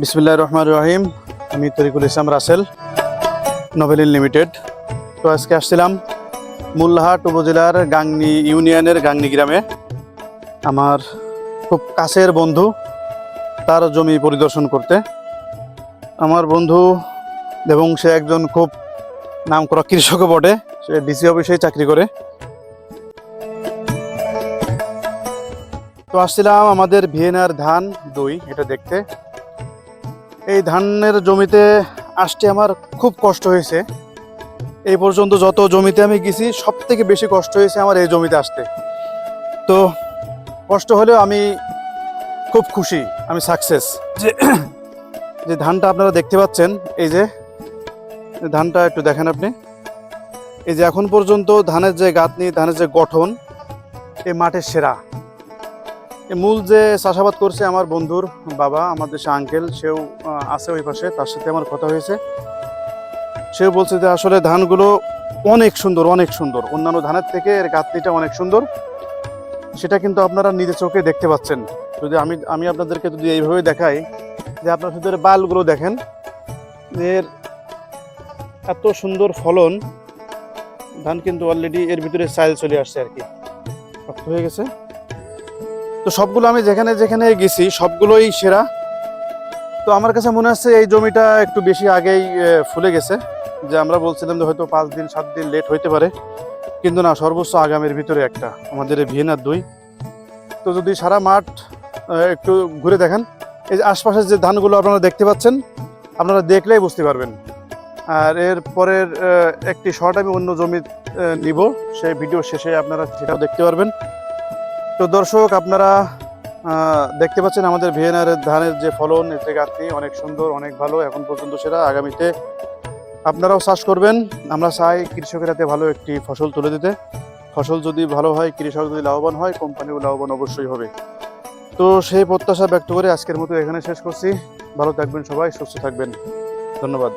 বিসমিল্লাহির রহমানির রহিম। আমি তরিকুল ইসলাম রাসেল, নোবেলিন লিমিটেড। তো আজকে আসছিলাম মুল্লাহাট উপজেলার গাংনী ইউনিয়নের গাংনী গ্রামে। আমার খুব কাছের বন্ধু, তার জমি পরিদর্শন করতে। আমার বন্ধু এবং সে একজন খুব নামকরা কৃষকও বটে। সে ডিসি অফিসে চাকরি করে। তো আসছিলাম আমাদের ভিয়েনার ধান 2 এটা দেখতে। এই ধানের জমিতে আসতে আমার খুব কষ্ট হয়েছে। এই পর্যন্ত যত জমিতে আমি গেছি সব থেকে বেশি কষ্ট হয়েছে আমার এই জমিতে আসতে। তো কষ্ট হলেও আমি খুব খুশি, আমি সাকসেস। যে যে ধানটা আপনারা দেখতে পাচ্ছেন, এই যে ধানটা একটু দেখেন আপনি। এই যে এখন পর্যন্ত ধানের যে গাঁথনি, ধানের যে গঠন, এই মাঠের সেরা। মূল যে চাষাবাদ করছে আমার বন্ধুর বাবা, আমাদের সে আঙ্কেল, সেও আছে ওই পাশে, তার সাথে আমার কথা হয়েছে। সেও বলছে যে আসলে ধানগুলো অনেক সুন্দর, অনেক সুন্দর, অন্যান্য ধানের থেকে এর গাঁথনিটা অনেক সুন্দর। সেটা কিন্তু আপনারা নিজের চোখে দেখতে পাচ্ছেন। যদি আমি আপনাদেরকে যদি এইভাবে দেখাই, যে আপনার শুধু বালগুলো দেখেন, এর এত সুন্দর ফলন। ধান কিন্তু অলরেডি এর ভিতরে চাইল চলে আসছে আর কি, শক্ত হয়ে গেছে। তো সবগুলো আমি যেখানে যেখানে গেছি সবগুলোই সেরা। তো আমার কাছে মনে হচ্ছে এই জমিটা একটু বেশি আগেই ফুলে গেছে। যে আমরা বলছিলাম যে হয়তো 5 দিন 7 দিন লেট হইতে পারে, কিন্তু না, সর্বোচ্চ আগামীর ভিতরে একটা আমাদের ভিয়েনার 2। তো যদি সারা মাঠ একটু ঘুরে দেখেন, এই যে আশপাশের যে ধানগুলো আপনারা দেখতে পাচ্ছেন, আপনারা দেখলেই বুঝতে পারবেন। আর এর পরের একটি শর্ট আমি অন্য জমি নিব, সেই ভিডিও শেষে আপনারা সেটাও দেখতে পারবেন। তো দর্শক, আপনারা দেখতে পাচ্ছেন আমাদের ভিয়েনার ধানের যে ফলন, এর যে গাঁথনি অনেক সুন্দর, অনেক ভালো, এখন পর্যন্ত সেরা। আগামীতে আপনারাও চাষ করবেন। আমরা চাই কৃষকের হাতে ভালো একটি ফসল তুলে দিতে। ফসল যদি ভালো হয়, কৃষক যদি লাভবান হয়, কোম্পানিও লাভবান অবশ্যই হবে। তো সেই প্রত্যাশা ব্যক্ত করে আজকের মতো এখানে শেষ করছি। ভালো থাকবেন সবাই, সুস্থ থাকবেন। ধন্যবাদ।